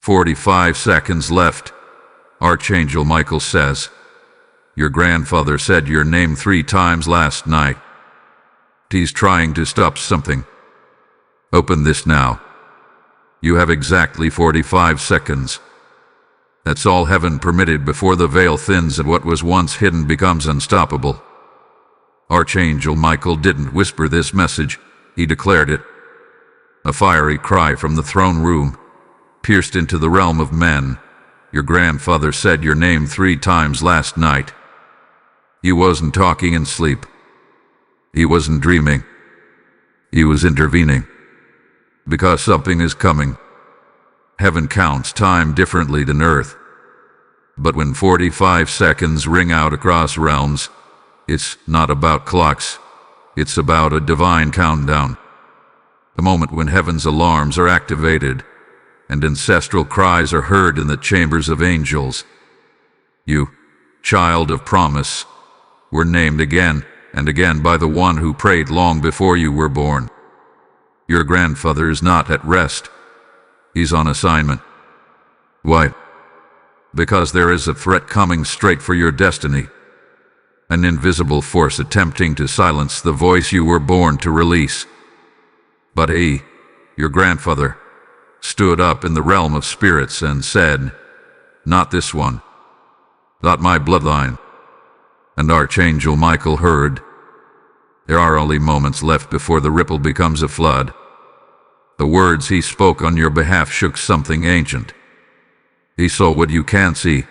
45 seconds left. Archangel Michael says, "Your grandfather said your name 3 times last night. He's trying to stop something. Open this now. You have exactly 45 seconds. That's all heaven permitted before the veil thins and what was once hidden becomes unstoppable." Archangel Michael didn't whisper this message, he declared it. A fiery cry from the throne room pierced into the realm of men. Your grandfather said your name 3 times last night. He wasn't talking in sleep. He wasn't dreaming. He was intervening. Because something is coming. Heaven counts time differently than earth. But when 45 seconds ring out across realms, it's not about clocks. It's about a divine countdown. The moment when heaven's alarms are activated and ancestral cries are heard in the chambers of angels. You, child of promise, were named again and again by the one who prayed long before you were born. Your grandfather is not at rest. He's on assignment. Why? Because there is a threat coming straight for your destiny. An invisible force attempting to silence the voice you were born to release. But he, your grandfather, stood up in the realm of spirits and said, "Not this one. Not my bloodline." And Archangel Michael heard, "There are only moments left before the ripple becomes a flood." The words he spoke on your behalf shook something ancient. He saw what you can't see.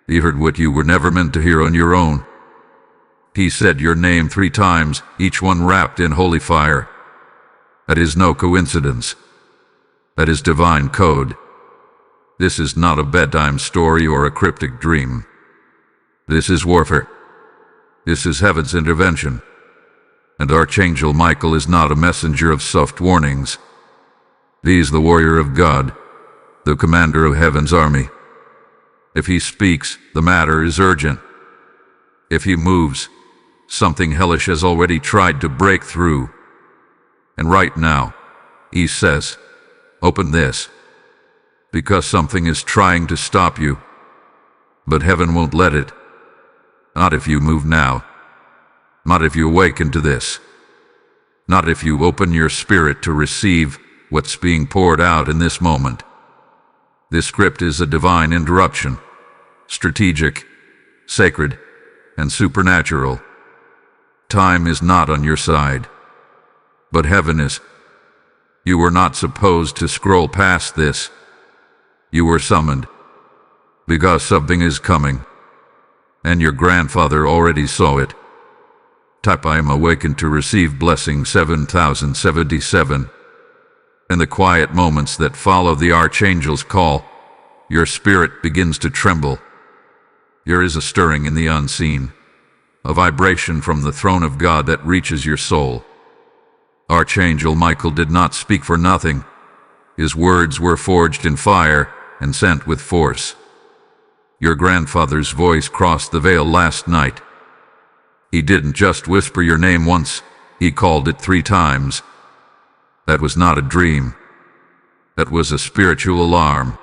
He heard what you were never meant to hear on your own. He said your name 3 times, each one wrapped in holy fire. That is no coincidence. That is divine code. This is not a bedtime story or a cryptic dream. This is warfare. This is heaven's intervention. And Archangel Michael is not a messenger of soft warnings. He's the warrior of God, the commander of heaven's army. If he speaks, the matter is urgent. If he moves, something hellish has already tried to break through. And right now, he says, "Open this." Because something is trying to stop you. But heaven won't let it. Not if you move now. Not if you awaken to this. Not if you open your spirit to receive what's being poured out in this moment. This script is a divine interruption, strategic, sacred, and supernatural. Time is not on your side, but heaven is. You were not supposed to scroll past this. You were summoned, because something is coming, and your grandfather already saw it. Type "I am awakened to receive blessing" 7077. In the quiet moments that follow the Archangel's call, your spirit begins to tremble. There is a stirring in the unseen, a vibration from the throne of God that reaches your soul. Archangel Michael did not speak for nothing. His words were forged in fire and sent with force. Your grandfather's voice crossed the veil last night. He didn't just whisper your name once, he called it 3 times. That was not a dream. That was a spiritual alarm.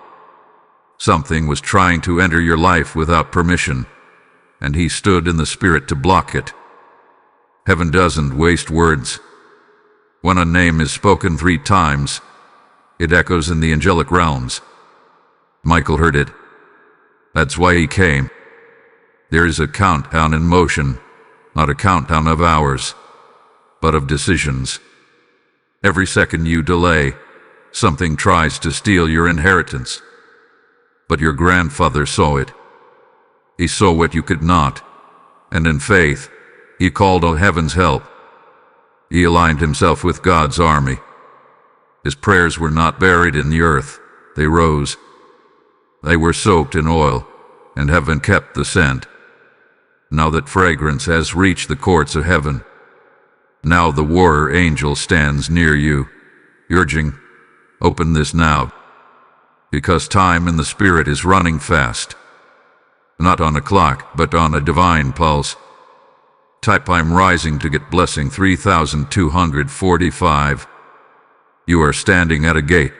Something was trying to enter your life without permission, and he stood in the spirit to block it. Heaven doesn't waste words. When a name is spoken 3 times, it echoes in the angelic realms. Michael heard it. That's why he came. There is a countdown in motion, not a countdown of hours, but of decisions. Every second you delay, something tries to steal your inheritance. But your grandfather saw it. He saw what you could not, and in faith, he called on heaven's help. He aligned himself with God's army. His prayers were not buried in the earth, they rose. They were soaked in oil, and heaven kept the scent. Now that fragrance has reached the courts of heaven, now the warrior angel stands near you, urging, "Open this now." Because time in the spirit is running fast. Not on a clock, but on a divine pulse. Type "I'm rising to get blessing" 3245. You are standing at a gate.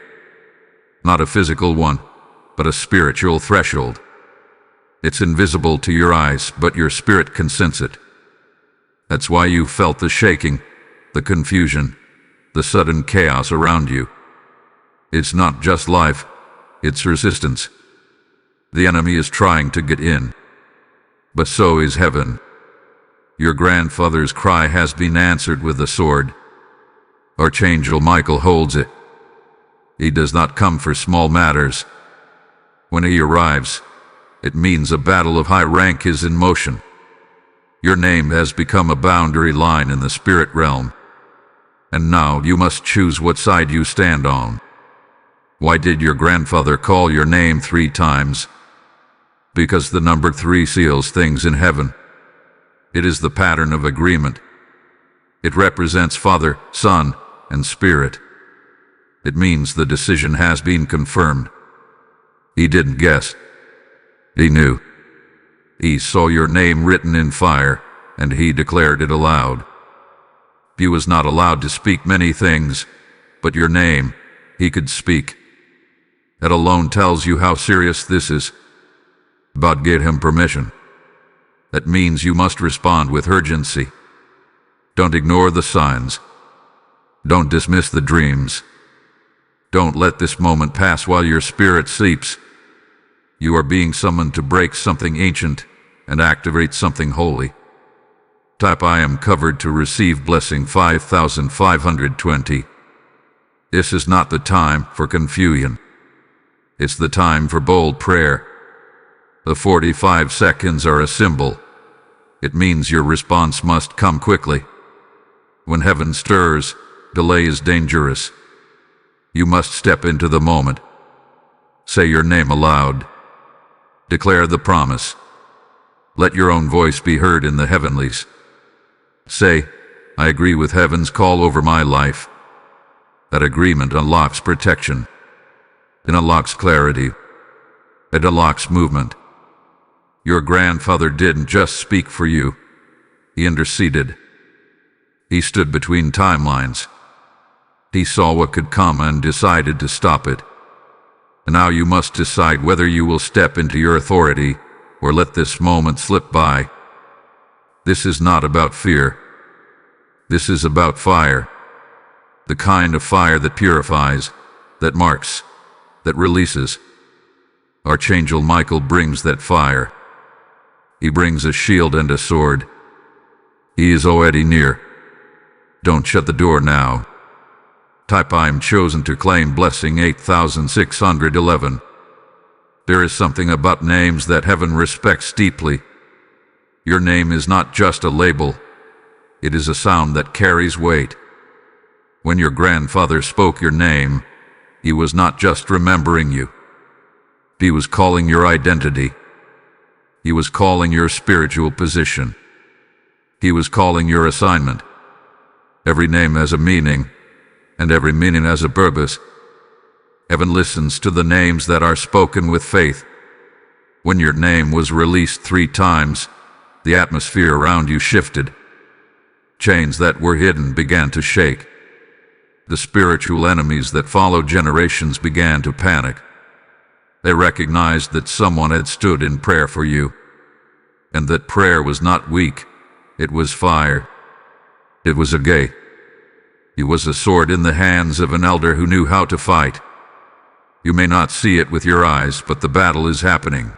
not a physical one, but a spiritual threshold. It's invisible to your eyes, but your spirit can sense it. That's why you felt the shaking, the confusion, the sudden chaos around you. It's not just life, it's resistance. The enemy is trying to get in, but so is heaven. Your grandfather's cry has been answered with a sword. Archangel Michael holds it. He does not come for small matters. When he arrives, it means a battle of high rank is in motion. Your name has become a boundary line in the spirit realm. And now you must choose what side you stand on. Why did your grandfather call your name 3 times? Because the number 3 seals things in heaven. It is the pattern of agreement. It represents Father, Son, and Spirit. It means the decision has been confirmed. He didn't guess. He knew. He saw your name written in fire, and he declared it aloud. He was not allowed to speak many things, but your name, he could speak. That alone tells you how serious this is. God gave him permission. That means you must respond with urgency. Don't ignore the signs. Don't dismiss the dreams. Don't let this moment pass while your spirit sleeps. You are being summoned to break something ancient and activate something holy. Type I am covered to receive blessing 5520. This is not the time for confusion. It's the time for bold prayer. The 45 seconds are a symbol. It means your response must come quickly. When heaven stirs, delay is dangerous. You must step into the moment. Say your name aloud. Declare the promise. Let your own voice be heard in the heavenlies. Say, I agree with heaven's call over my life. That agreement unlocks protection. It unlocks clarity. It unlocks movement. Your grandfather didn't just speak for you. He interceded. He stood between timelines. He saw what could come and decided to stop it. And now you must decide whether you will step into your authority or let this moment slip by. This is not about fear. This is about fire. The kind of fire that purifies, that marks, that releases. Archangel Michael brings that fire. He brings a shield and a sword. He is already near. Don't shut the door now. Type I am chosen to claim blessing 8611. There is something about names that heaven respects deeply. Your name is not just a label. It is a sound that carries weight. When your grandfather spoke your name, he was not just remembering you. He was calling your identity. He was calling your spiritual position. He was calling your assignment. Every name has a meaning, and every meaning has a purpose. Heaven listens to the names that are spoken with faith. When your name was released 3 times, the atmosphere around you shifted. Chains that were hidden began to shake. The spiritual enemies that followed generations began to panic. They recognized that someone had stood in prayer for you, and that prayer was not weak, it was fire. It was a gate. It was a sword in the hands of an elder who knew how to fight. You may not see it with your eyes, but the battle is happening.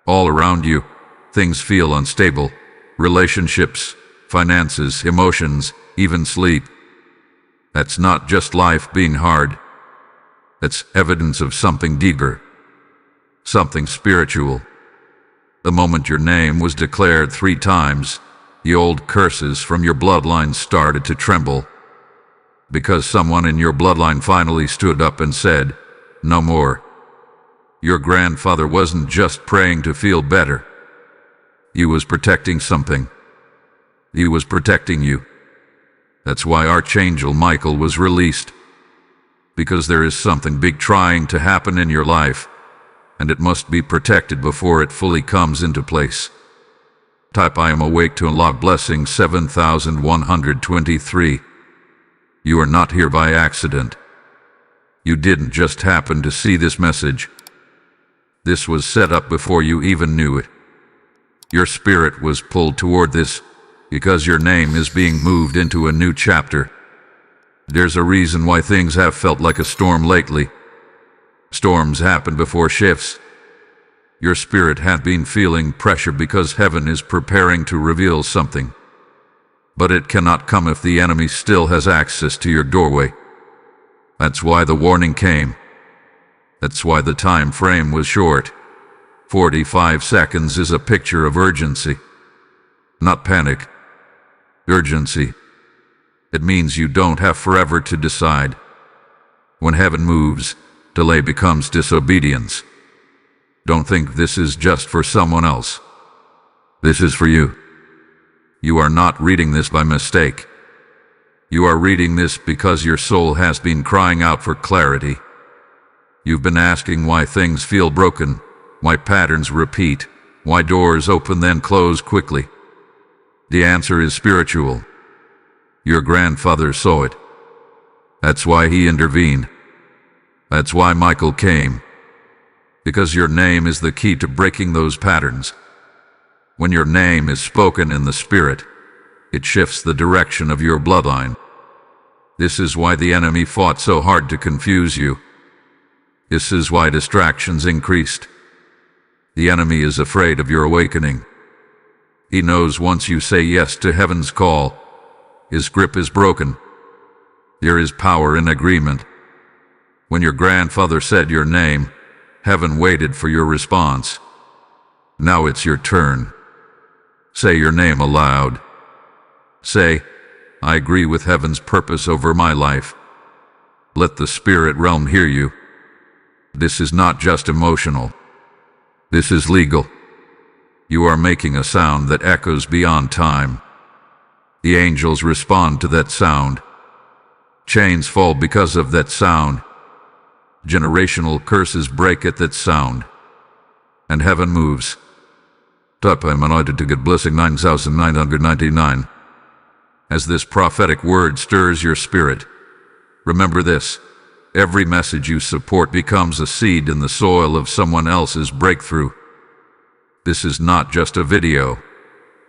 All around you, things feel unstable. Relationships, finances, emotions, even sleep. That's not just life being hard. That's evidence of something deeper. Something spiritual. The moment your name was declared 3 times, the old curses from your bloodline started to tremble. Because someone in your bloodline finally stood up and said, "No more." Your grandfather wasn't just praying to feel better. He was protecting something. He was protecting you. That's why Archangel Michael was released. Because there is something big trying to happen in your life, and it must be protected before it fully comes into place. Type I am awake to unlock blessing 7123. You are not here by accident. You didn't just happen to see this message. This was set up before you even knew it. Your spirit was pulled toward this because your name is being moved into a new chapter. There's a reason why things have felt like a storm lately. Storms happen before shifts. Your spirit had been feeling pressure because heaven is preparing to reveal something. But it cannot come if the enemy still has access to your doorway. That's why the warning came. That's why the time frame was short. 45 seconds is a picture of urgency. Not panic. Urgency. It means you don't have forever to decide. When heaven moves, delay becomes disobedience. Don't think this is just for someone else. This is for you. You are not reading this by mistake. You are reading this because your soul has been crying out for clarity. You've been asking why things feel broken, why patterns repeat, why doors open then close quickly. The answer is spiritual. Your grandfather saw it. That's why he intervened. That's why Michael came. Because your name is the key to breaking those patterns. When your name is spoken in the spirit, it shifts the direction of your bloodline. This is why the enemy fought so hard to confuse you. This is why distractions increased. The enemy is afraid of your awakening. He knows once you say yes to heaven's call, his grip is broken. There is power in agreement. When your grandfather said your name, heaven waited for your response. Now it's your turn. Say your name aloud. Say, I agree with heaven's purpose over my life. Let the spirit realm hear you. This is not just emotional. This is legal. You are making a sound that echoes beyond time. The angels respond to that sound. Chains fall because of that sound. Generational curses break at that sound. And heaven moves. Type I'm anointed to get blessing 9,999. As this prophetic word stirs your spirit, remember this. Every message you support becomes a seed in the soil of someone else's breakthrough. This is not just a video.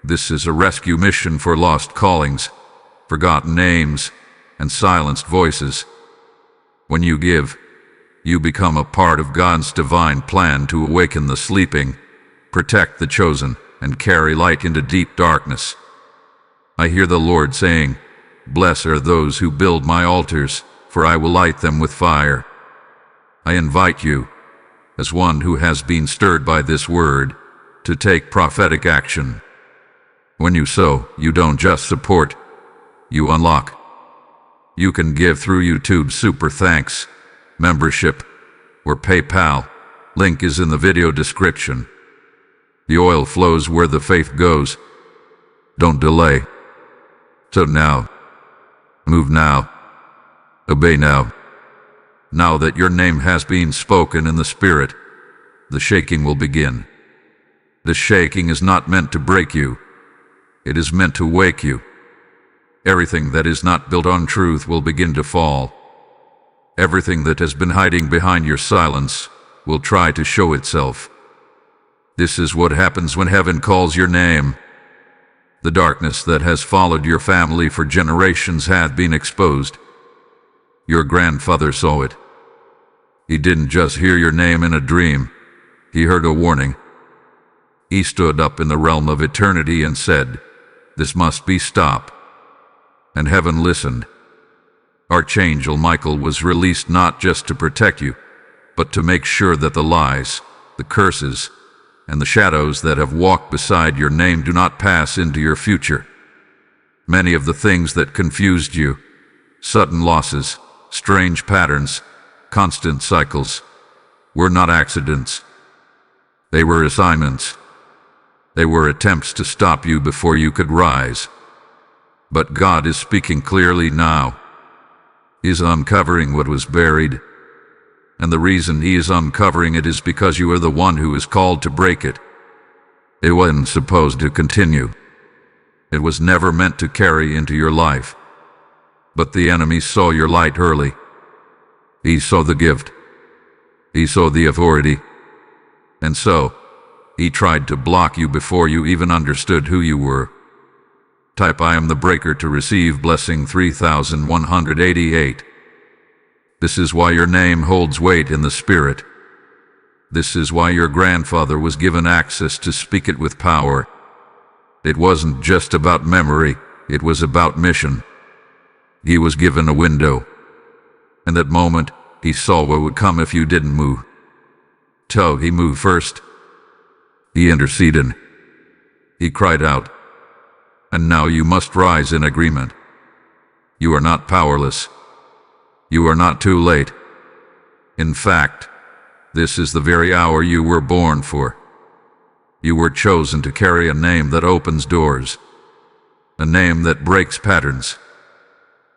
This is a rescue mission for lost callings, forgotten names, and silenced voices. When you give, you become a part of God's divine plan to awaken the sleeping, protect the chosen, and carry light into deep darkness. I hear the Lord saying, "Blessed are those who build my altars, for I will light them with fire." I invite you, as one who has been stirred by this word, to take prophetic action. When you sow, you don't just support, you unlock. You can give through YouTube Super Thanks, membership, or PayPal. Link is in the video description. The oil flows where the faith goes. Don't delay. So now. Move now. Obey now. Now that your name has been spoken in the Spirit, the shaking will begin. The shaking is not meant to break you. It is meant to wake you. Everything that is not built on truth will begin to fall. Everything that has been hiding behind your silence will try to show itself. This is what happens when heaven calls your name. The darkness that has followed your family for generations had been exposed. Your grandfather saw it. He didn't just hear your name in a dream. He heard a warning. He stood up in the realm of eternity and said, "This must be stopped." And heaven listened. Archangel Michael was released not just to protect you, but to make sure that the lies, the curses, and the shadows that have walked beside your name do not pass into your future. Many of the things that confused you, sudden losses, strange patterns, constant cycles, were not accidents. They were assignments. They were attempts to stop you before you could rise. But God is speaking clearly now. He is uncovering what was buried. And the reason He is uncovering it is because you are the one who is called to break it. It wasn't supposed to continue. It was never meant to carry into your life. But the enemy saw your light early. He saw the gift. He saw the authority. And so, he tried to block you before you even understood who you were. Type I am the breaker to receive blessing 3188. This is why your name holds weight in the spirit. This is why your grandfather was given access to speak it with power. It wasn't just about memory, it was about mission. He was given a window. In that moment, he saw what would come if you didn't move. So he moved first. He interceded. He cried out. And now you must rise in agreement. You are not powerless. You are not too late. In fact, this is the very hour you were born for. You were chosen to carry a name that opens doors, a name that breaks patterns,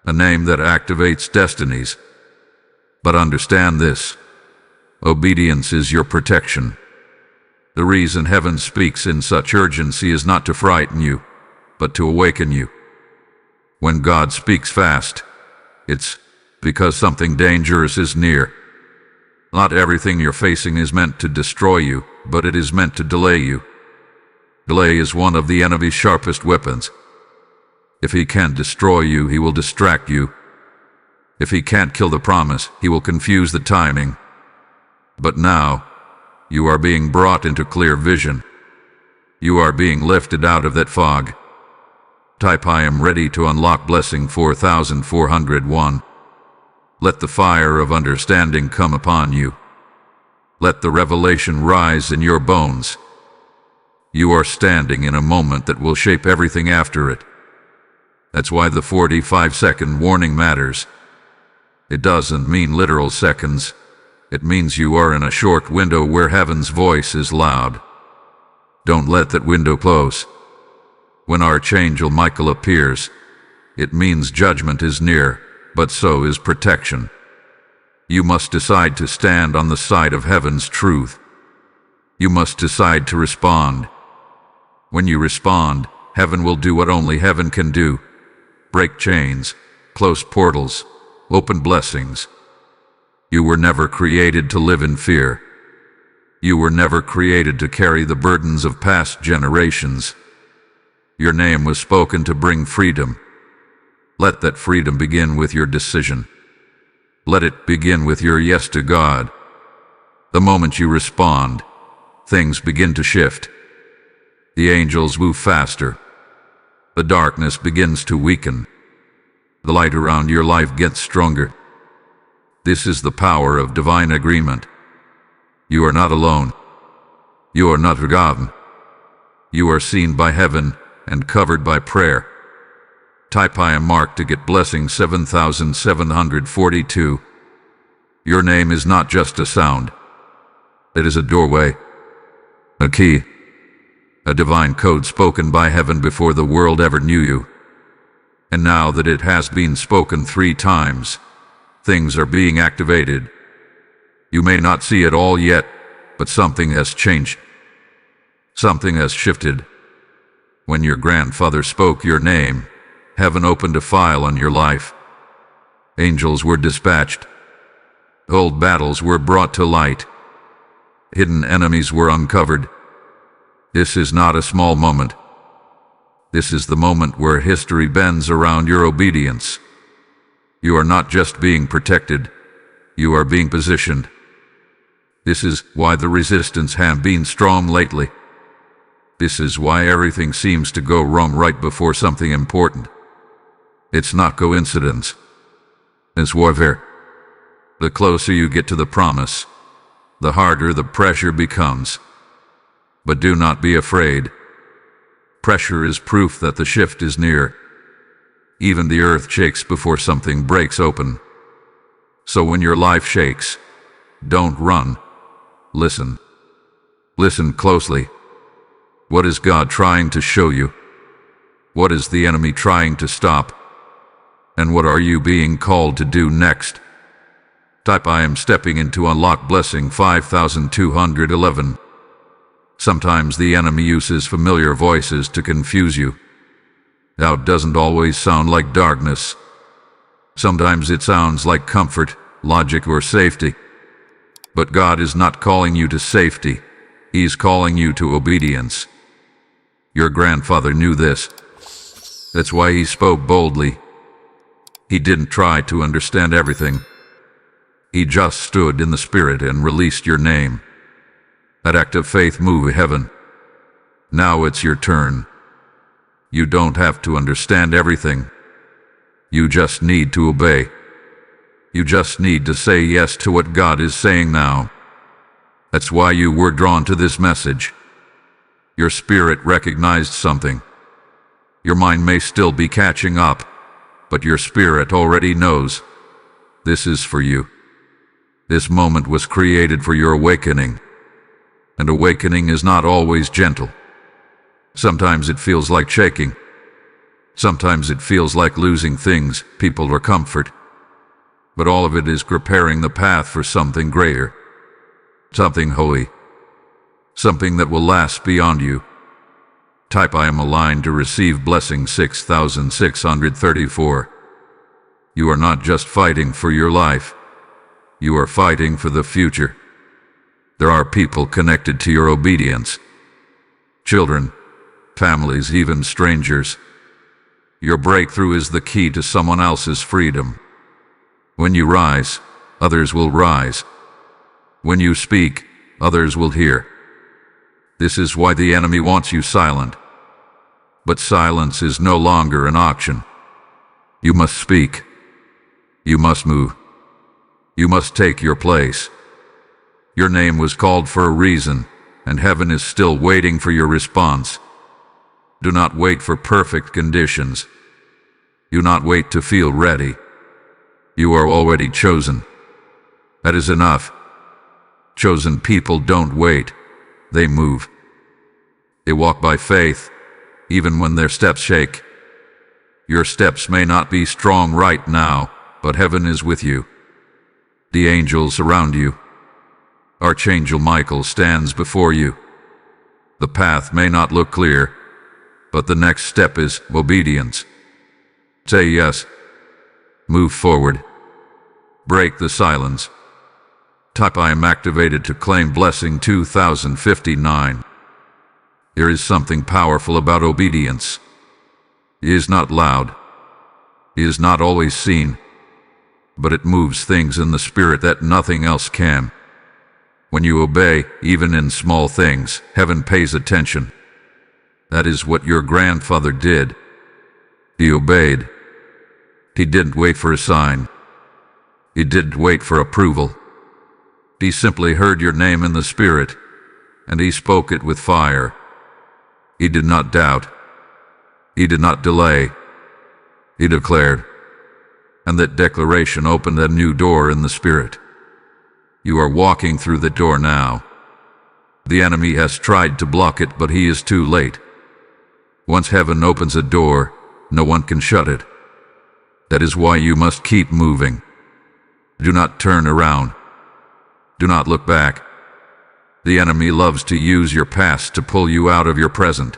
a name that activates destinies. But understand this, obedience is your protection. The reason heaven speaks in such urgency is not to frighten you, but to awaken you. When God speaks fast, it's because something dangerous is near. Not everything you're facing is meant to destroy you, but it is meant to delay you. Delay is one of the enemy's sharpest weapons. If he can't destroy you, he will distract you. If he can't kill the promise, he will confuse the timing. But now, you are being brought into clear vision. You are being lifted out of that fog. Type I am ready to unlock blessing 4401. Let the fire of understanding come upon you. Let the revelation rise in your bones. You are standing in a moment that will shape everything after it. That's why the 45-second warning matters. It doesn't mean literal seconds. It means you are in a short window where heaven's voice is loud. Don't let that window close. When Archangel Michael appears, it means judgment is near, but so is protection. You must decide to stand on the side of heaven's truth. You must decide to respond. When you respond, heaven will do what only heaven can do. Break chains, close portals, open blessings. You were never created to live in fear. You were never created to carry the burdens of past generations. Your name was spoken to bring freedom. Let that freedom begin with your decision. Let it begin with your yes to God. The moment you respond, things begin to shift. The angels move faster. The darkness begins to weaken. The light around your life gets stronger. This is the power of divine agreement. You are not alone. You are not forgotten. You are seen by heaven and covered by prayer. Type I am marked to get blessing 7742. Your name is not just a sound. It is a doorway, a key, a divine code spoken by heaven before the world ever knew you. And now that it has been spoken 3 times, things are being activated. You may not see it all yet, but something has changed. Something has shifted. When your grandfather spoke your name, heaven opened a file on your life. Angels were dispatched. Old battles were brought to light. Hidden enemies were uncovered. This is not a small moment. This is the moment where history bends around your obedience. You are not just being protected, you are being positioned. This is why the resistance has been strong lately. This is why everything seems to go wrong right before something important. It's not coincidence. It's warfare. The closer you get to the promise, the harder the pressure becomes. But do not be afraid. Pressure is proof that the shift is near. Even the earth shakes before something breaks open. So when your life shakes, don't run. Listen. Listen closely. What is God trying to show you? What is the enemy trying to stop? And what are you being called to do next? Type I am stepping into unlock blessing 5211. Sometimes the enemy uses familiar voices to confuse you. Doubt doesn't always sound like darkness. Sometimes it sounds like comfort, logic, or safety. But God is not calling you to safety. He's calling you to obedience. Your grandfather knew this. That's why he spoke boldly. He didn't try to understand everything. He just stood in the Spirit and released your name. That act of faith moved heaven. Now it's your turn. You don't have to understand everything. You just need to obey. You just need to say yes to what God is saying now. That's why you were drawn to this message. Your spirit recognized something. Your mind may still be catching up, but your spirit already knows. This is for you. This moment was created for your awakening. And awakening is not always gentle. Sometimes it feels like shaking. Sometimes it feels like losing things, people, or comfort. But all of it is preparing the path for something greater. Something holy. Something that will last beyond you. Type I am aligned to receive blessing 6634. You are not just fighting for your life. You are fighting for the future. There are people connected to your obedience. Children, families, even strangers. Your breakthrough is the key to someone else's freedom. When you rise, others will rise. When you speak, others will hear. This is why the enemy wants you silent. But silence is no longer an option. You must speak. You must move. You must take your place. Your name was called for a reason, and heaven is still waiting for your response. Do not wait for perfect conditions. Do not wait to feel ready. You are already chosen. That is enough. Chosen people don't wait. They move. They walk by faith, even when their steps shake. Your steps may not be strong right now, but heaven is with you. The angels surround you. Archangel Michael stands before you. The path may not look clear, but the next step is obedience. Say yes. Move forward. Break the silence. Type I am activated to claim blessing 2059. There is something powerful about obedience. It is not loud. It is not always seen. But it moves things in the spirit that nothing else can. When you obey, even in small things, heaven pays attention. That is what your grandfather did. He obeyed. He didn't wait for a sign. He didn't wait for approval. He simply heard your name in the Spirit, and he spoke it with fire. He did not doubt. He did not delay. He declared. And that declaration opened a new door in the Spirit. You are walking through the door now. The enemy has tried to block it, but he is too late. Once heaven opens a door, no one can shut it. That is why you must keep moving. Do not turn around. Do not look back. The enemy loves to use your past to pull you out of your present.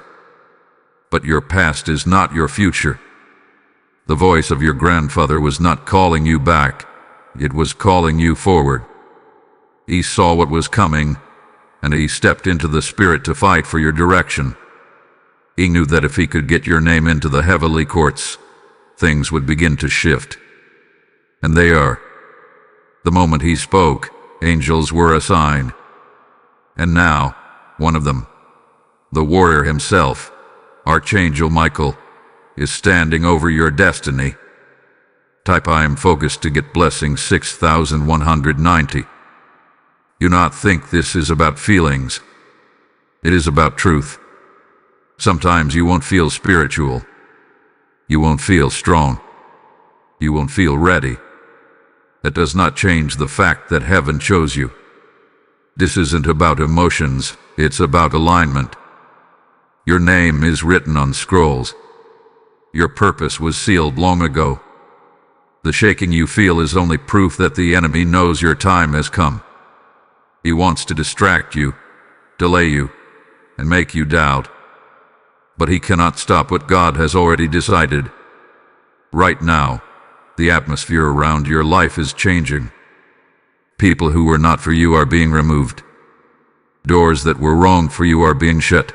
But your past is not your future. The voice of your grandfather was not calling you back. It was calling you forward. He saw what was coming, and he stepped into the Spirit to fight for your direction. He knew that if he could get your name into the heavenly courts, things would begin to shift. And they are. The moment he spoke, angels were assigned. And now, one of them, the warrior himself, Archangel Michael, is standing over your destiny. Type I am focused to get blessing 6190. Do not think this is about feelings. It is about truth. Sometimes you won't feel spiritual. You won't feel strong. You won't feel ready. That does not change the fact that heaven chose you. This isn't about emotions, it's about alignment. Your name is written on scrolls. Your purpose was sealed long ago. The shaking you feel is only proof that the enemy knows your time has come. He wants to distract you, delay you, and make you doubt. But he cannot stop what God has already decided. Right now, the atmosphere around your life is changing. People who were not for you are being removed. Doors that were wrong for you are being shut.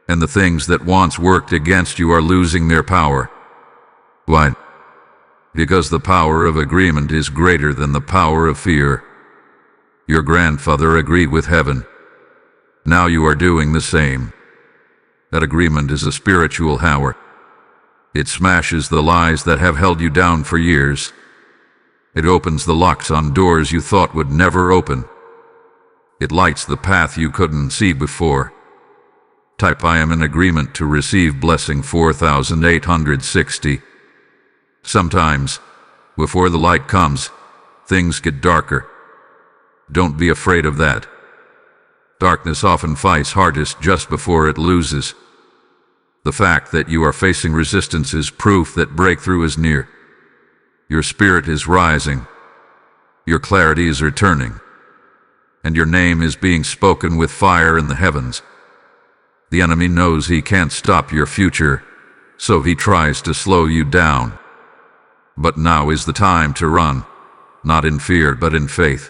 And the things that once worked against you are losing their power. Why? Because the power of agreement is greater than the power of fear. Your grandfather agreed with heaven. Now you are doing the same. That agreement is a spiritual hammer. It smashes the lies that have held you down for years. It opens the locks on doors you thought would never open. It lights the path you couldn't see before. Type I am in agreement to receive blessing 4860. Sometimes, before the light comes, things get darker. Don't be afraid of that. Darkness often fights hardest just before it loses. The fact that you are facing resistance is proof that breakthrough is near. Your spirit is rising. Your clarity is returning. And your name is being spoken with fire in the heavens. The enemy knows he can't stop your future, so he tries to slow you down. But now is the time to run, not in fear but in faith.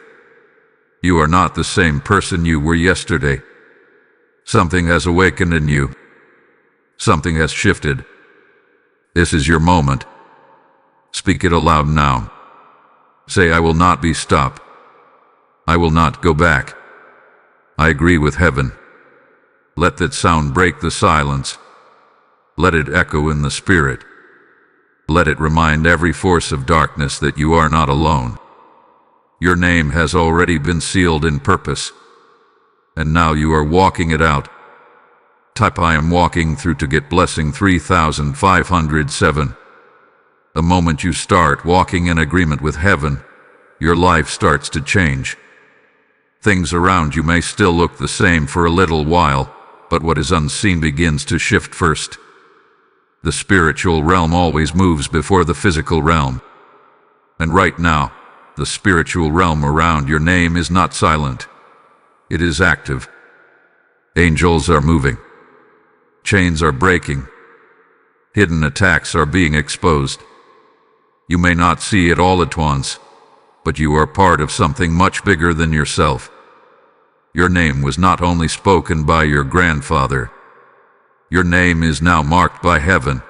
You are not the same person you were yesterday. Something has awakened in you. Something has shifted. This is your moment. Speak it aloud now. Say, I will not be stopped. I will not go back. I agree with heaven. Let that sound break the silence. Let it echo in the spirit. Let it remind every force of darkness that you are not alone. Your name has already been sealed in purpose, and now you are walking it out. Type I am walking through to get blessing 3507. The moment you start walking in agreement with heaven, your life starts to change. Things around you may still look the same for a little while, but what is unseen begins to shift first. The spiritual realm always moves before the physical realm. And right now, the spiritual realm around your name is not silent. It is active. Angels are moving. Chains are breaking. Hidden attacks are being exposed. You may not see it all at once, but you are part of something much bigger than yourself. Your name was not only spoken by your grandfather. Your name is now marked by heaven.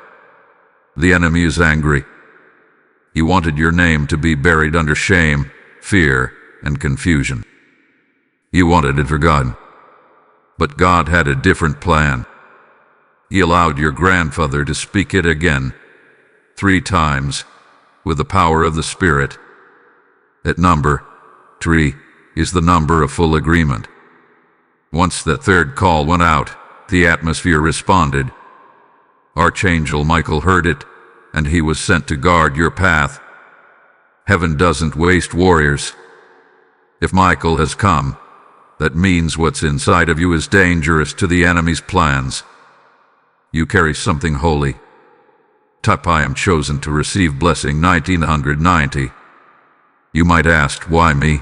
The enemy is angry. He wanted your name to be buried under shame, fear, and confusion. He wanted it forgotten. But God had a different plan. He allowed your grandfather to speak it again, 3 times, with the power of the Spirit. That number, 3, is the number of full agreement. Once that third call went out, the atmosphere responded. Archangel Michael heard it, and he was sent to guard your path. Heaven doesn't waste warriors. If Michael has come, that means what's inside of you is dangerous to the enemy's plans. You carry something holy. Type I am chosen to receive blessing 1990. You might ask, why me?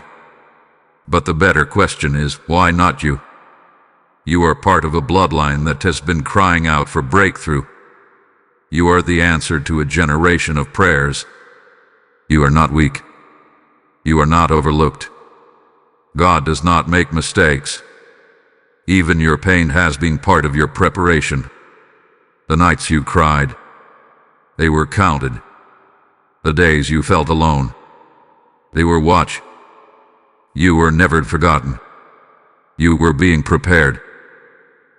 But the better question is, why not you? You are part of a bloodline that has been crying out for breakthrough. You are the answer to a generation of prayers. You are not weak. You are not overlooked. God does not make mistakes. Even your pain has been part of your preparation. The nights you cried, they were counted. The days you felt alone, they were watched. You were never forgotten. You were being prepared.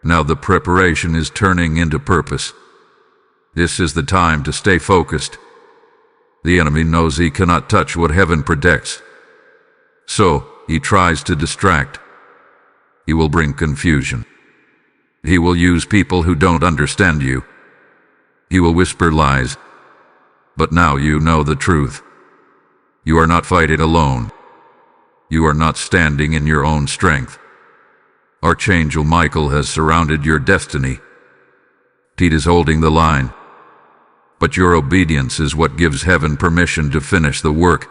Now the preparation is turning into purpose. This is the time to stay focused. The enemy knows he cannot touch what heaven protects. So, he tries to distract. He will bring confusion. He will use people who don't understand you. He will whisper lies. But now you know the truth. You are not fighting alone. You are not standing in your own strength. Archangel Michael has surrounded your destiny. He is holding the line. But your obedience is what gives heaven permission to finish the work.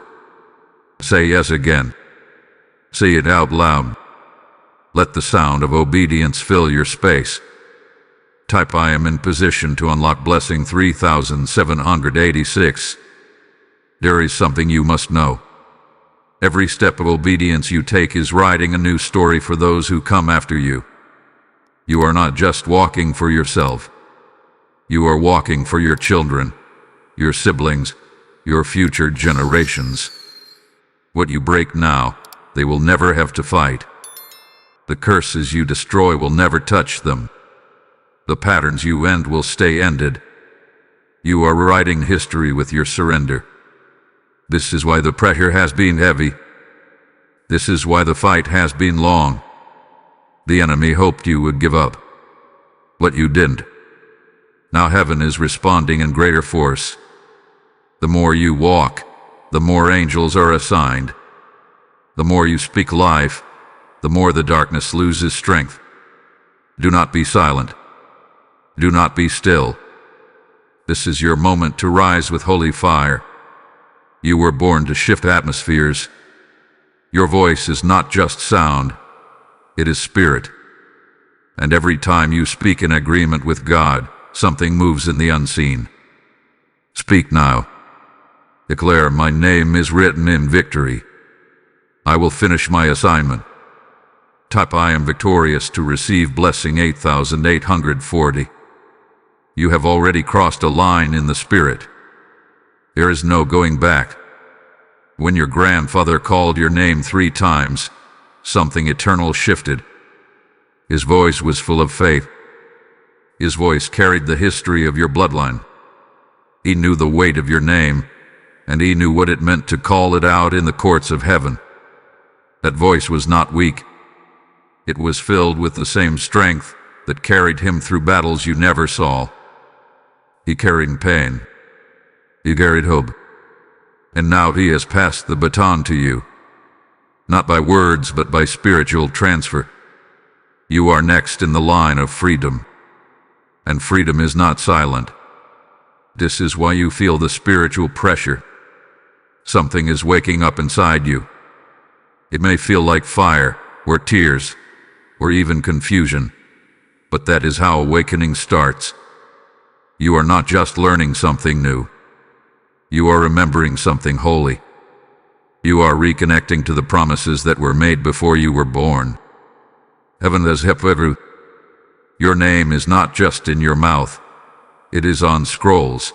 Say yes again. Say it out loud. Let the sound of obedience fill your space. Type I am in position to unlock blessing 3786. There is something you must know. Every step of obedience you take is writing a new story for those who come after you. You are not just walking for yourself. You are walking for your children, your siblings, your future generations. What you break now, they will never have to fight. The curses you destroy will never touch them. The patterns you end will stay ended. You are writing history with your surrender. This is why the pressure has been heavy. This is why the fight has been long. The enemy hoped you would give up, but you didn't. Now heaven is responding in greater force. The more you walk, the more angels are assigned. The more you speak life, the more the darkness loses strength. Do not be silent. Do not be still. This is your moment to rise with holy fire. You were born to shift atmospheres. Your voice is not just sound, it is spirit. And every time you speak in agreement with God, something moves in the unseen. Speak now. Declare, my name is written in victory. I will finish my assignment. Type, I am victorious to receive blessing 8840. You have already crossed a line in the spirit. There is no going back. When your grandfather called your name 3 times, something eternal shifted. His voice was full of faith. His voice carried the history of your bloodline. He knew the weight of your name, and he knew what it meant to call it out in the courts of heaven. That voice was not weak. It was filled with the same strength that carried him through battles you never saw. He carried pain. He carried hope. And now he has passed the baton to you. Not by words, but by spiritual transfer. You are next in the line of freedom. And freedom is not silent. This is why you feel the spiritual pressure. Something is waking up inside you. It may feel like fire, or tears, or even confusion, but that is how awakening starts. You are not just learning something new. You are remembering something holy. You are reconnecting to the promises that were made before you were born. Heaven has helped you. Your name is not just in your mouth. It is on scrolls.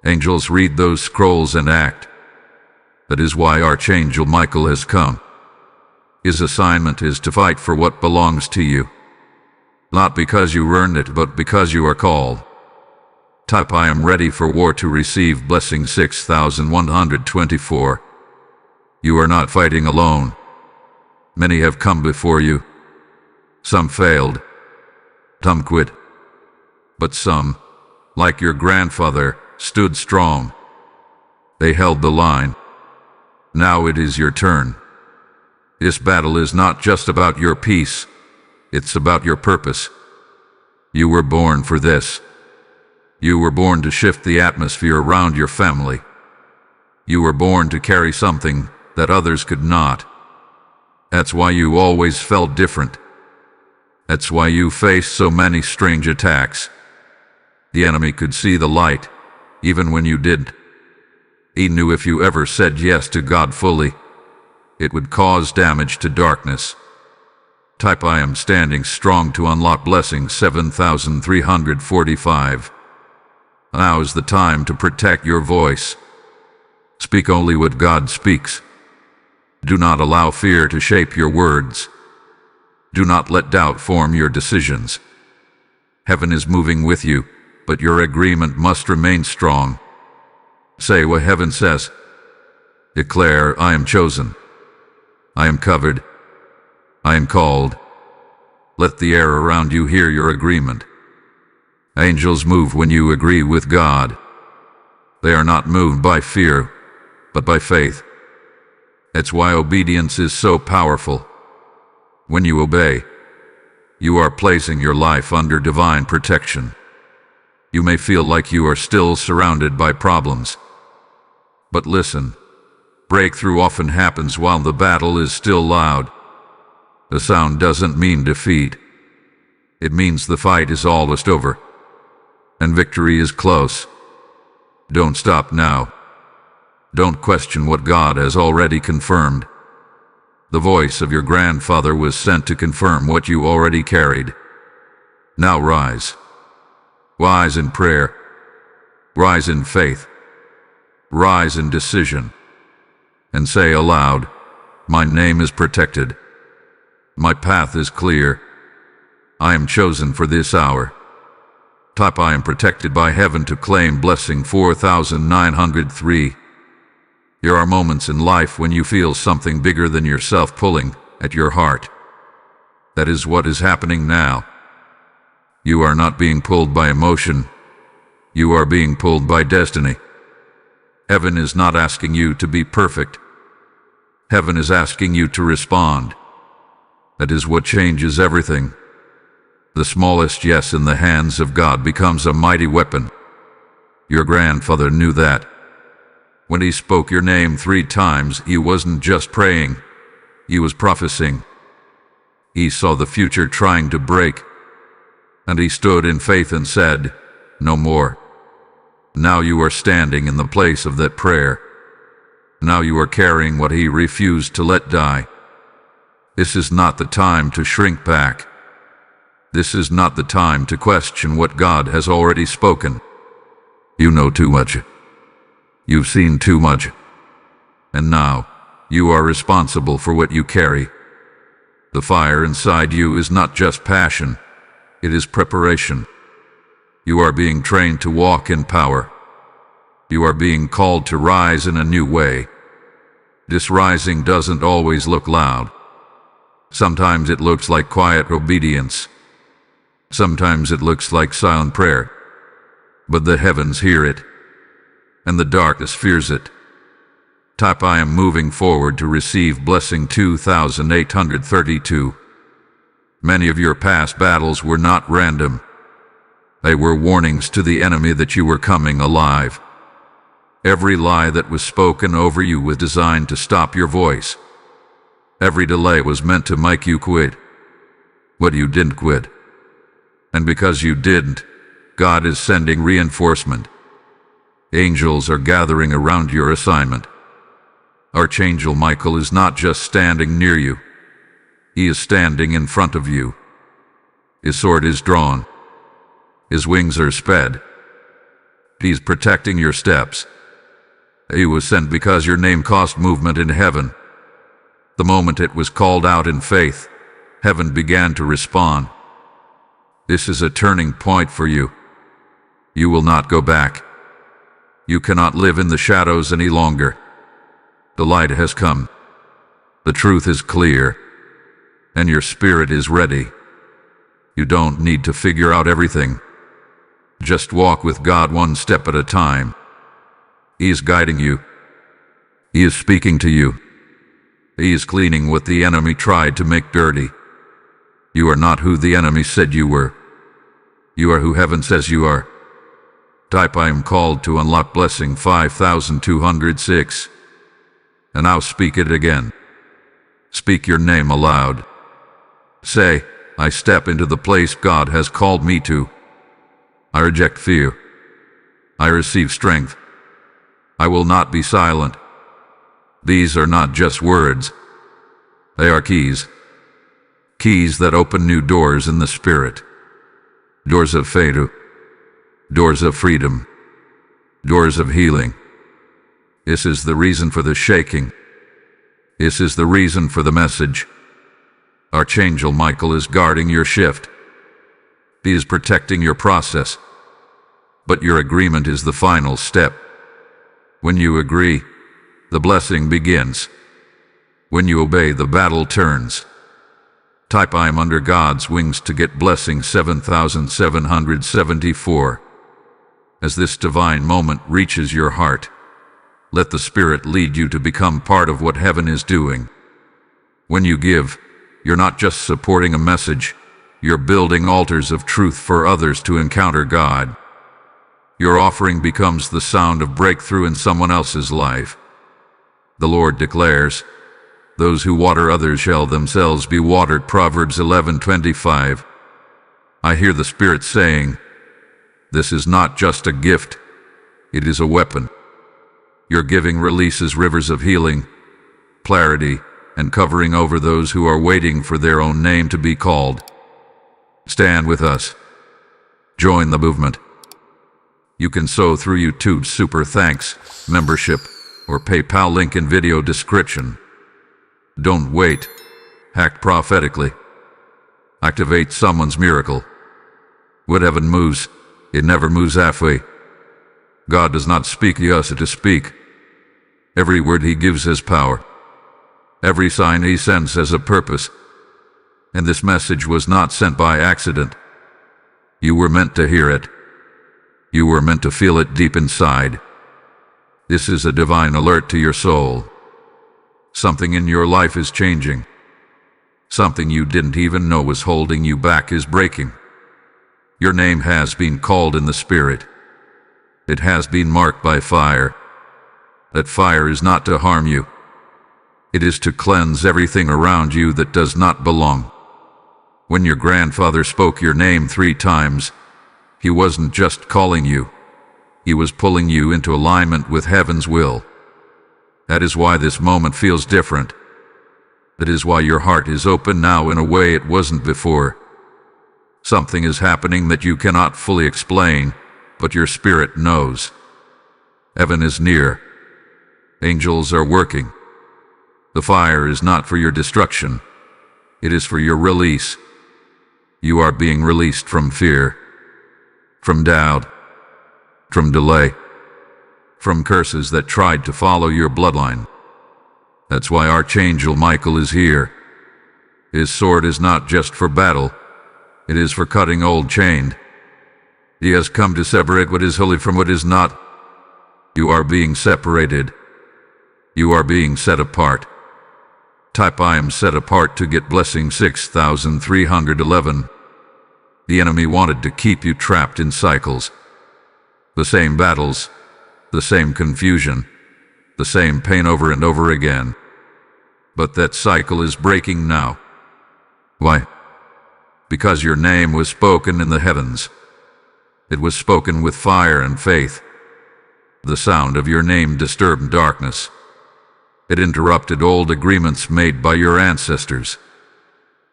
Angels read those scrolls and act. That is why Archangel Michael has come. His assignment is to fight for what belongs to you. Not because you earned it, but because you are called. Type, I am ready for war to receive blessing 6124. You are not fighting alone. Many have come before you. Some failed. Some quit. But some, like your grandfather, stood strong. They held the line. Now it is your turn. This battle is not just about your peace. It's about your purpose. You were born for this. You were born to shift the atmosphere around your family. You were born to carry something that others could not. That's why you always felt different. That's why you faced so many strange attacks. The enemy could see the light, even when you didn't. He knew if you ever said yes to God fully, it would cause damage to darkness. Type, I am standing strong to unlock blessing 7345. Now is the time to protect your voice. Speak only what God speaks. Do not allow fear to shape your words. Do not let doubt form your decisions. Heaven is moving with you, but your agreement must remain strong. Say what heaven says. Declare, I am chosen. I am covered. I am called. Let the air around you hear your agreement. Angels move when you agree with God. They are not moved by fear, but by faith. That's why obedience is so powerful. When you obey, you are placing your life under divine protection. You may feel like you are still surrounded by problems. But listen, breakthrough often happens while the battle is still loud. The sound doesn't mean defeat. It means the fight is almost over, and victory is close. Don't stop now. Don't question what God has already confirmed. The voice of your grandfather was sent to confirm what you already carried. Now rise. Rise in prayer. Rise in faith. Rise in decision. And say aloud, my name is protected. My path is clear. I am chosen for this hour. Type I am protected by heaven to claim blessing 4903. There are moments in life when you feel something bigger than yourself pulling at your heart. That is what is happening now. You are not being pulled by emotion. You are being pulled by destiny. Heaven is not asking you to be perfect. Heaven is asking you to respond. That is what changes everything. The smallest yes in the hands of God becomes a mighty weapon. Your grandfather knew that. When he spoke your name 3 times, he wasn't just praying. He was prophesying. He saw the future trying to break. And he stood in faith and said, no more. Now you are standing in the place of that prayer. Now you are carrying what he refused to let die. This is not the time to shrink back. This is not the time to question what God has already spoken. You know too much. You've seen too much. And now, you are responsible for what you carry. The fire inside you is not just passion. It is preparation. You are being trained to walk in power. You are being called to rise in a new way. This rising doesn't always look loud. Sometimes it looks like quiet obedience. Sometimes it looks like silent prayer. But the heavens hear it, and the darkness fears it. Type I am moving forward to receive blessing 2832. Many of your past battles were not random. They were warnings to the enemy that you were coming alive. Every lie that was spoken over you was designed to stop your voice. Every delay was meant to make you quit. But you didn't quit. And because you didn't, God is sending reinforcement. Angels are gathering around your assignment. Archangel Michael is not just standing near you. He is standing in front of you. His sword is drawn. His wings are sped. He's protecting your steps. He was sent because your name caused movement in heaven. The moment it was called out in faith, heaven began to respond. This is a turning point for you. You will not go back. You cannot live in the shadows any longer. The light has come. The truth is clear. And your spirit is ready. You don't need to figure out everything. Just walk with God one step at a time. He is guiding you. He is speaking to you. He is cleaning what the enemy tried to make dirty. You are not who the enemy said you were. You are who heaven says you are. Type I am called to unlock blessing 5206. And now speak it again. Speak your name aloud. Say, I step into the place God has called me to. I reject fear. I receive strength. I will not be silent. These are not just words. They are keys. Keys that open new doors in the spirit. Doors of faith. Doors of freedom. Doors of healing. This is the reason for the shaking. This is the reason for the message. Archangel Michael is guarding your shift. He is protecting your process. But your agreement is the final step. When you agree, the blessing begins. When you obey, the battle turns. Type I am under God's wings to get blessing 7774. As this divine moment reaches your heart, let the Spirit lead you to become part of what heaven is doing. When you give, you're not just supporting a message, you're building altars of truth for others to encounter God. Your offering becomes the sound of breakthrough in someone else's life. The Lord declares, those who water others shall themselves be watered. Proverbs 11:25. I hear the Spirit saying, this is not just a gift, it is a weapon. Your giving releases rivers of healing, clarity, and covering over those who are waiting for their own name to be called. Stand with us. Join the movement. You can sow through YouTube's Super Thanks membership or PayPal link in video description. Don't wait. Act prophetically. Activate someone's miracle. When heaven moves, it never moves halfway. God does not speak us to speak. Every word he gives has power. Every sign he sends has a purpose. And this message was not sent by accident. You were meant to hear it. You were meant to feel it deep inside. This is a divine alert to your soul. Something in your life is changing. Something you didn't even know was holding you back is breaking. Your name has been called in the Spirit. It has been marked by fire. That fire is not to harm you. It is to cleanse everything around you that does not belong. When your grandfather spoke your name 3 times, he wasn't just calling you. He was pulling you into alignment with heaven's will. That is why this moment feels different. That is why your heart is open now in a way it wasn't before. Something is happening that you cannot fully explain, but your spirit knows. Heaven is near. Angels are working. The fire is not for your destruction. It is for your release. You are being released from fear, from doubt, from delay, from curses that tried to follow your bloodline. That's why Archangel Michael is here. His sword is not just for battle. It is for cutting old chain. He has come to separate what is holy from what is not. You are being separated. You are being set apart. Type I am set apart to get blessing 6311. The enemy wanted to keep you trapped in cycles. The same battles, the same confusion, the same pain over and over again. But that cycle is breaking now. Why? Because your name was spoken in the heavens. It was spoken with fire and faith. The sound of your name disturbed darkness. It interrupted old agreements made by your ancestors.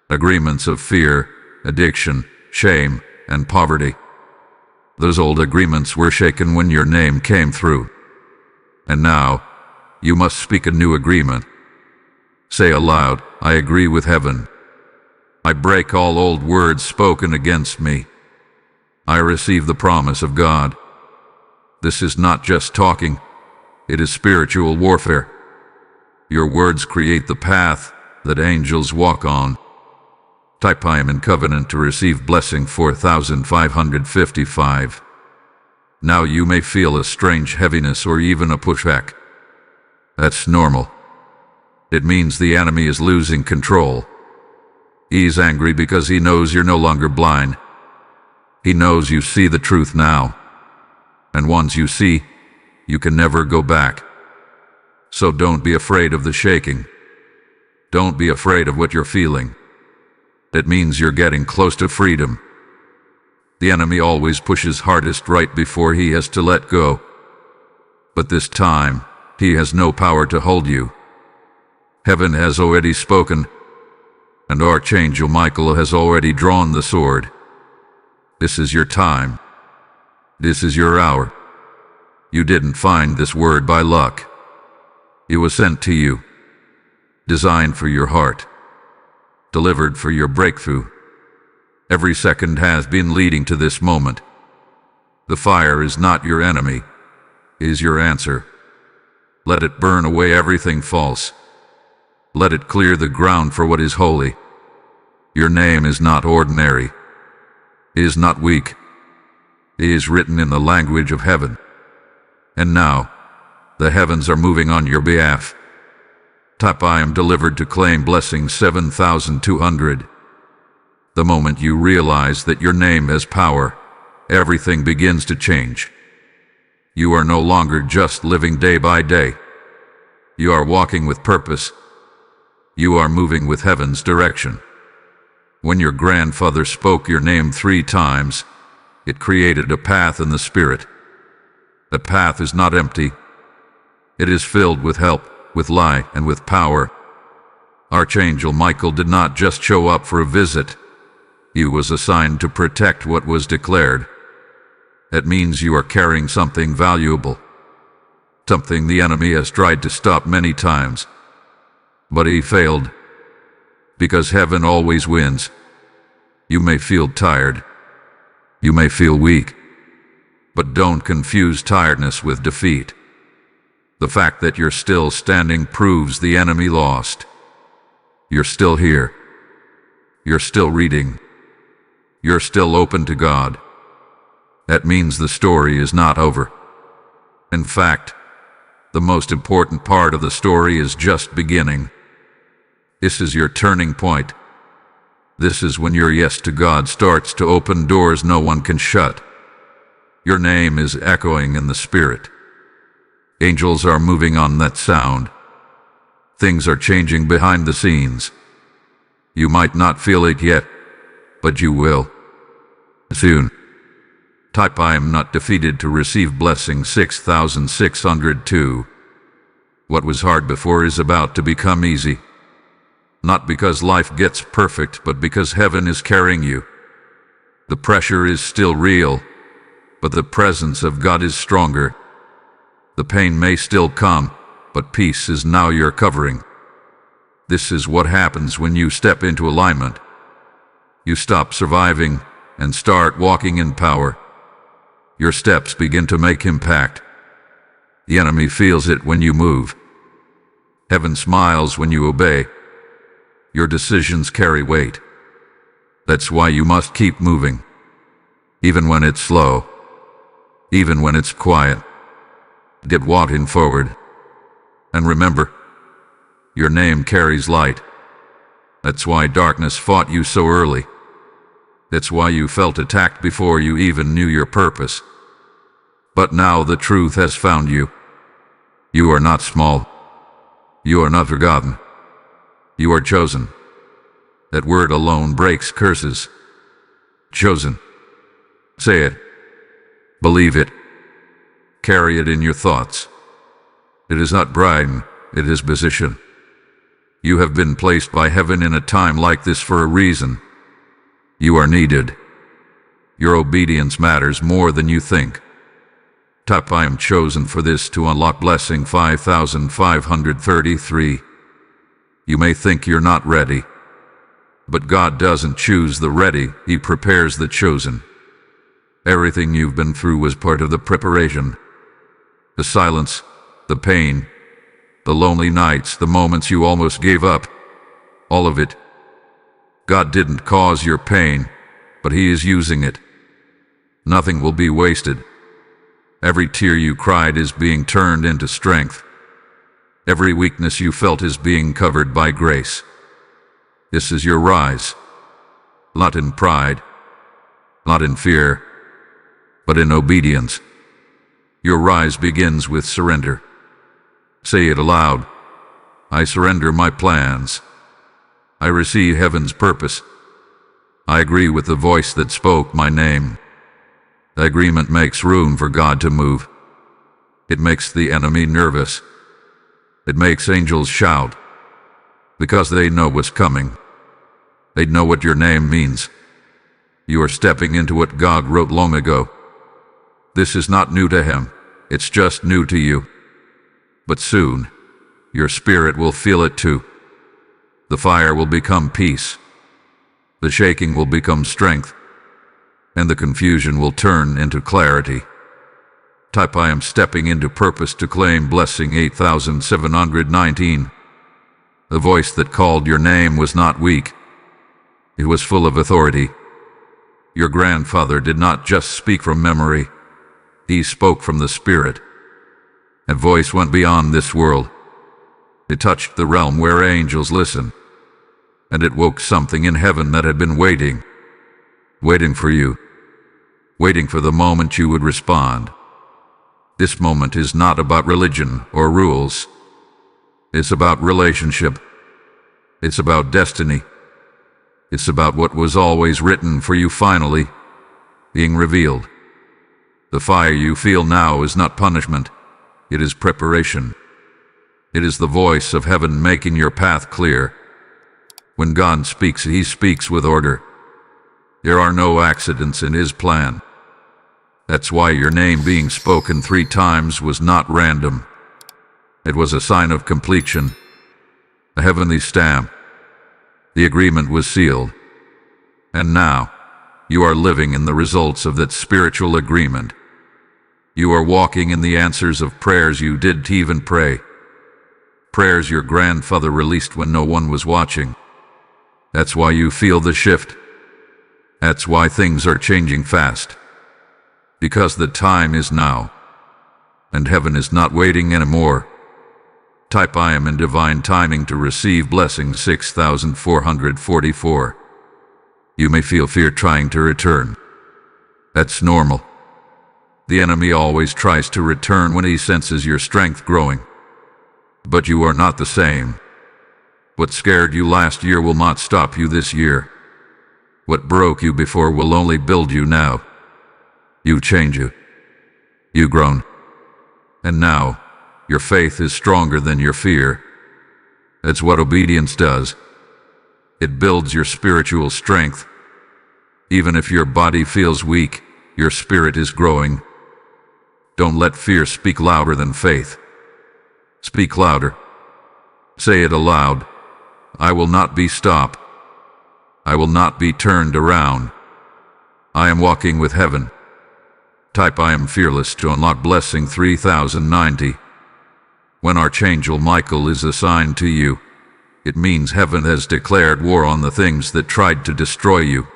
Agreements of fear, addiction, shame, and poverty. Those old agreements were shaken when your name came through. And now, you must speak a new agreement. Say aloud, I agree with heaven. I break all old words spoken against me. I receive the promise of God. This is not just talking. It is spiritual warfare. Your words create the path that angels walk on. Type I am in covenant to receive blessing 4555. Now you may feel a strange heaviness or even a pushback. That's normal. It means the enemy is losing control. He's angry because he knows you're no longer blind. He knows you see the truth now. And once you see, you can never go back. So don't be afraid of the shaking. Don't be afraid of what you're feeling. It means you're getting close to freedom. The enemy always pushes hardest right before he has to let go. But this time, he has no power to hold you. Heaven has already spoken, and Archangel Michael has already drawn the sword. This is your time. This is your hour. You didn't find this word by luck. It was sent to you, designed for your heart, delivered for your breakthrough. Every second has been leading to this moment. The fire is not your enemy, it is your answer. Let it burn away everything false. Let it clear the ground for what is holy. Your name is not ordinary. It is not weak. It is written in the language of heaven. And now, the heavens are moving on your behalf. Type I am delivered to claim blessing 7200. The moment you realize that your name has power, everything begins to change. You are no longer just living day by day. You are walking with purpose. You are moving with heaven's direction. When your grandfather spoke your name 3 times, it created a path in the spirit. The path is not empty. It is filled with help, with light, and with power. Archangel Michael did not just show up for a visit. He was assigned to protect what was declared. That means you are carrying something valuable, something the enemy has tried to stop many times. But he failed, because heaven always wins. You may feel tired. You may feel weak. But don't confuse tiredness with defeat. The fact that you're still standing proves the enemy lost. You're still here. You're still reading. You're still open to God. That means the story is not over. In fact, the most important part of the story is just beginning. This is your turning point. This is when your yes to God starts to open doors no one can shut. Your name is echoing in the Spirit. Angels are moving on that sound. Things are changing behind the scenes. You might not feel it yet, but you will. Soon. Type I am not defeated to receive blessing 6602. What was hard before is about to become easy. Not because life gets perfect, but because heaven is carrying you. The pressure is still real, but the presence of God is stronger. The pain may still come, but peace is now your covering. This is what happens when you step into alignment. You stop surviving and start walking in power. Your steps begin to make impact. The enemy feels it when you move. Heaven smiles when you obey. Your decisions carry weight. That's why you must keep moving. Even when it's slow. Even when it's quiet. Get walking forward. And remember, your name carries light. That's why darkness fought you so early. That's why you felt attacked before you even knew your purpose. But now the truth has found you. You are not small. You are not forgotten. You are chosen. That word alone breaks curses. Chosen. Say it. Believe it. Carry it in your thoughts. It is not bribing, it is position. You have been placed by heaven in a time like this for a reason. You are needed. Your obedience matters more than you think. Type I am chosen for this to unlock blessing 5533. You may think you're not ready, but God doesn't choose the ready, He prepares the chosen. Everything you've been through was part of the preparation. The silence, the pain, the lonely nights, the moments you almost gave up. All of it. God didn't cause your pain, but He is using it. Nothing will be wasted. Every tear you cried is being turned into strength. Every weakness you felt is being covered by grace. This is your rise. Not in pride, not in fear, but in obedience. Your rise begins with surrender. Say it aloud. I surrender my plans. I receive heaven's purpose. I agree with the voice that spoke my name. The agreement makes room for God to move. It makes the enemy nervous. It makes angels shout, because they know what's coming. They know what your name means. You are stepping into what God wrote long ago. This is not new to Him, it's just new to you. But soon, your spirit will feel it too. The fire will become peace. The shaking will become strength. And the confusion will turn into clarity. Type I am stepping into purpose to claim blessing 8719. The voice that called your name was not weak. It was full of authority. Your grandfather did not just speak from memory. He spoke from the Spirit. That voice went beyond this world. It touched the realm where angels listen. And it woke something in heaven that had been waiting for you, waiting for the moment you would respond. This moment is not about religion or rules. It's about relationship. It's about destiny. It's about what was always written for you finally being revealed. The fire you feel now is not punishment. It is preparation. It is the voice of heaven making your path clear. When God speaks, he speaks with order. There are no accidents in his plan. That's why your name being spoken 3 times was not random. It was a sign of completion, a heavenly stamp. The agreement was sealed. And now, you are living in the results of that spiritual agreement. You are walking in the answers of prayers you didn't even pray. Prayers your grandfather released when no one was watching. That's why you feel the shift. That's why things are changing fast. Because the time is now. And heaven is not waiting anymore. Type I am in divine timing to receive blessing 6444. You may feel fear trying to return. That's normal. The enemy always tries to return when he senses your strength growing. But you are not the same. What scared you last year will not stop you this year. What broke you before will only build you now. You change you. You grown. And now, your faith is stronger than your fear. That's what obedience does. It builds your spiritual strength. Even if your body feels weak, your spirit is growing. Don't let fear speak louder than faith. Speak louder. Say it aloud. I will not be stopped. I will not be turned around. I am walking with heaven. Type I am fearless to unlock blessing 3090. When Archangel Michael is assigned to you, it means heaven has declared war on the things that tried to destroy you.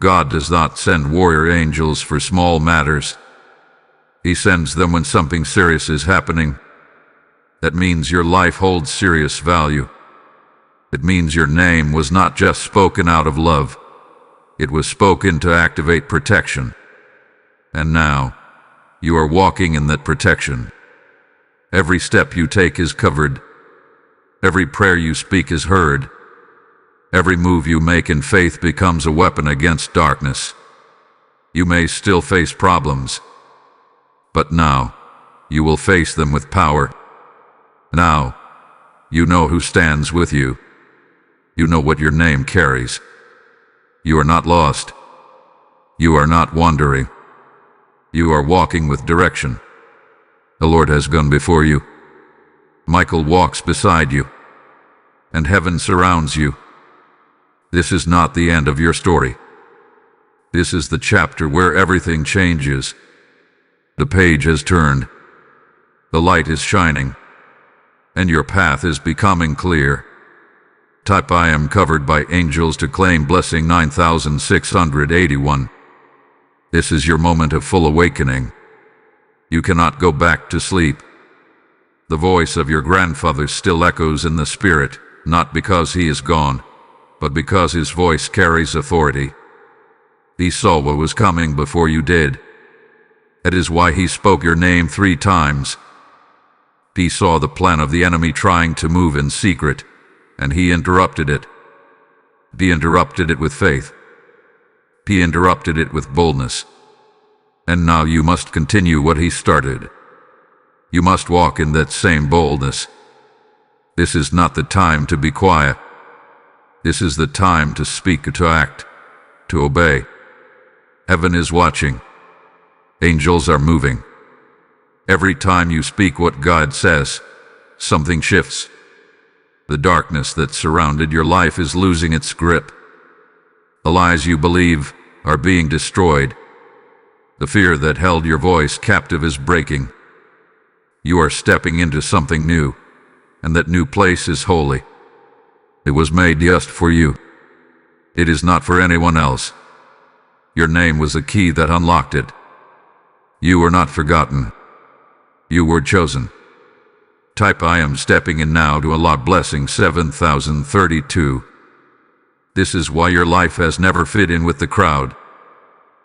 God does not send warrior angels for small matters. He sends them when something serious is happening. That means your life holds serious value. It means your name was not just spoken out of love. It was spoken to activate protection. And now, you are walking in that protection. Every step you take is covered. Every prayer you speak is heard. Every move you make in faith becomes a weapon against darkness. You may still face problems, but now, you will face them with power. Now, you know who stands with you. You know what your name carries. You are not lost. You are not wandering. You are walking with direction. The Lord has gone before you. Michael walks beside you. And heaven surrounds you. This is not the end of your story. This is the chapter where everything changes. The page has turned. The light is shining. And your path is becoming clear. Type I am covered by angels to claim blessing 9681. This is your moment of full awakening. You cannot go back to sleep. The voice of your grandfather still echoes in the spirit, not because he is gone, but because his voice carries authority. He saw what was coming before you did. That is why he spoke your name 3 times. He saw the plan of the enemy trying to move in secret, and he interrupted it. He interrupted it with faith. He interrupted it with boldness. And now you must continue what he started. You must walk in that same boldness. This is not the time to be quiet. This is the time to speak, to act, to obey. Heaven is watching. Angels are moving. Every time you speak what God says, something shifts. The darkness that surrounded your life is losing its grip. The lies you believe are being destroyed. The fear that held your voice captive is breaking. You are stepping into something new, and that new place is holy. It was made just for you. It is not for anyone else. Your name was the key that unlocked it. You were not forgotten. You were chosen. Type I am stepping in now to unlock blessing 7032. This is why your life has never fit in with the crowd.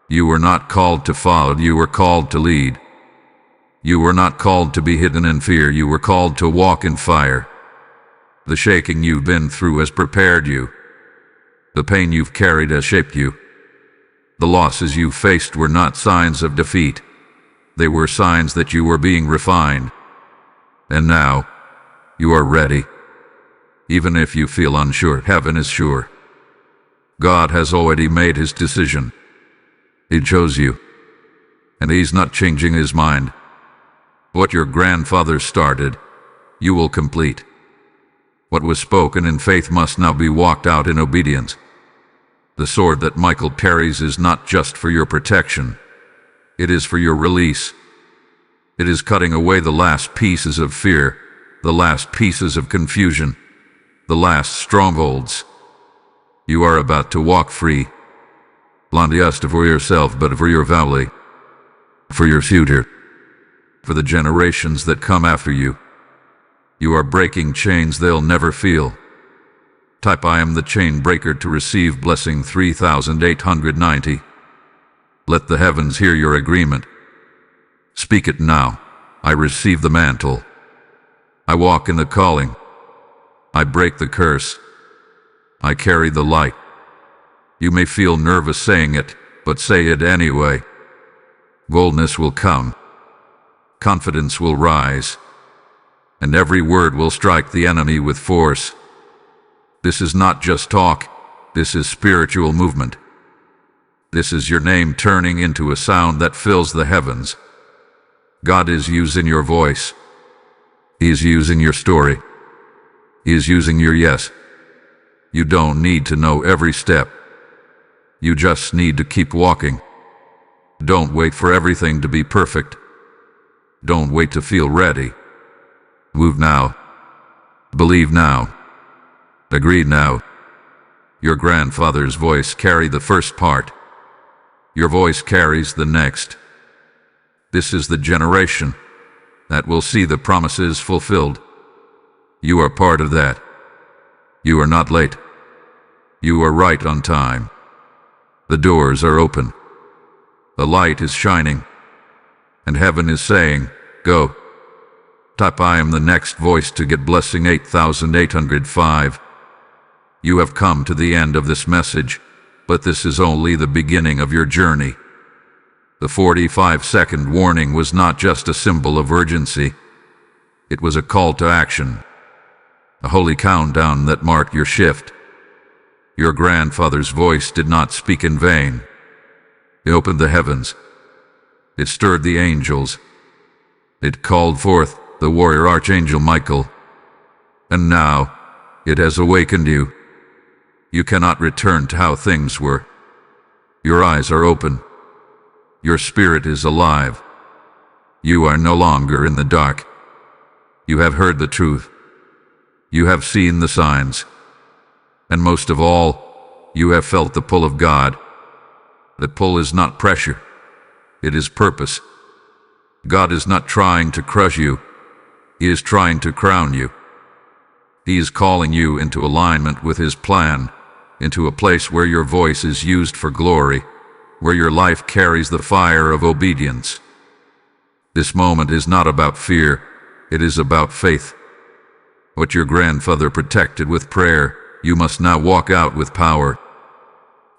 You were not called to follow, you were called to lead. You were not called to be hidden in fear, you were called to walk in fire. The shaking you've been through has prepared you. The pain you've carried has shaped you. The losses you faced were not signs of defeat. They were signs that you were being refined. And now, You are ready. Even if you feel unsure, heaven is sure. God has already made his decision. He chose you, and he's not changing his mind. What your grandfather started, you will complete. What was spoken in faith must now be walked out in obedience. The sword that Michael carries is not just for your protection. It is for your release. It is cutting away the last pieces of fear, the last pieces of confusion, the last strongholds. You are about to walk free, not just for yourself, but for your family, for your future, for the generations that come after you. You are breaking chains they'll never feel. Type I am the chain breaker to receive blessing 3890. Let the heavens hear your agreement. Speak it now. I receive the mantle. I walk in the calling. I break the curse. I carry the light. You may feel nervous saying it, but say it anyway. Boldness will come. Confidence will rise. And every word will strike the enemy with force. This is not just talk. This is spiritual movement. This is your name turning into a sound that fills the heavens. God is using your voice. He is using your story. He is using your yes. You don't need to know every step. You just need to keep walking. Don't wait for everything to be perfect. Don't wait to feel ready. Move now. Believe now. Agree now. Your grandfather's voice carried the first part. Your voice carries the next. This is the generation that will see the promises fulfilled. You are part of that. You are not late. You are right on time. The doors are open. The light is shining. And heaven is saying, go. Type I am the next voice to get blessing 8805. You have come to the end of this message, but this is only the beginning of your journey. The 45-second warning was not just a symbol of urgency. It was a call to action. A holy countdown that marked your shift. Your grandfather's voice did not speak in vain. It opened the heavens. It stirred the angels. It called forth the warrior Archangel Michael. And now, it has awakened you. You cannot return to how things were. Your eyes are open. Your spirit is alive. You are no longer in the dark. You have heard the truth. You have seen the signs. And most of all, you have felt the pull of God. The pull is not pressure. It is purpose. God is not trying to crush you. He is trying to crown you. He is calling you into alignment with His plan, into a place where your voice is used for glory, where your life carries the fire of obedience. This moment is not about fear. It is about faith. What your grandfather protected with prayer, you must now walk out with power.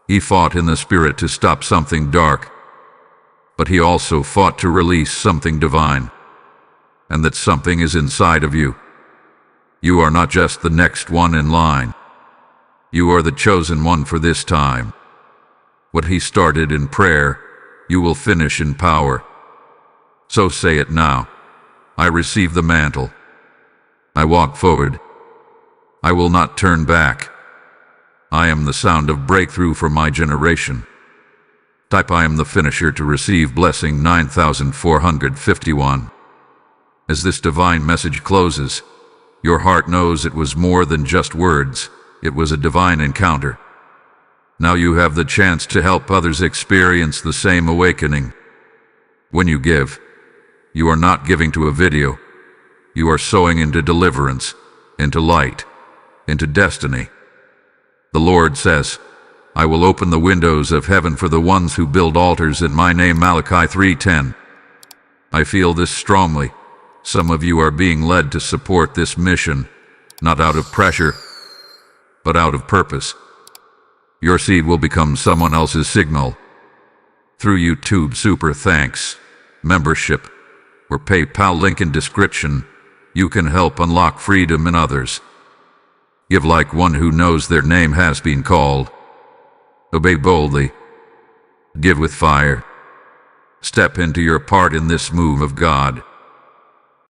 He fought in the spirit to stop something dark, but he also fought to release something divine. And that something is inside of you. You are not just the next one in line. You are the chosen one for this time. What he started in prayer, you will finish in power. So say it now. I receive the mantle. I walk forward. I will not turn back. I am the sound of breakthrough for my generation. Type I am the finisher to receive blessing 9451. As this divine message closes, your heart knows it was more than just words. It was a divine encounter. Now you have the chance to help others experience the same awakening. When you give, you are not giving to a video. You are sowing into deliverance, into light, into destiny. The Lord says, I will open the windows of heaven for the ones who build altars in my name. Malachi 3:10. I feel this strongly. Some of you are being led to support this mission, not out of pressure, but out of purpose. Your seed will become someone else's signal. Through YouTube Super Thanks, membership, or PayPal link in description, you can help unlock freedom in others. Give like one who knows their name has been called. Obey boldly. Give with fire. Step into your part in this move of God.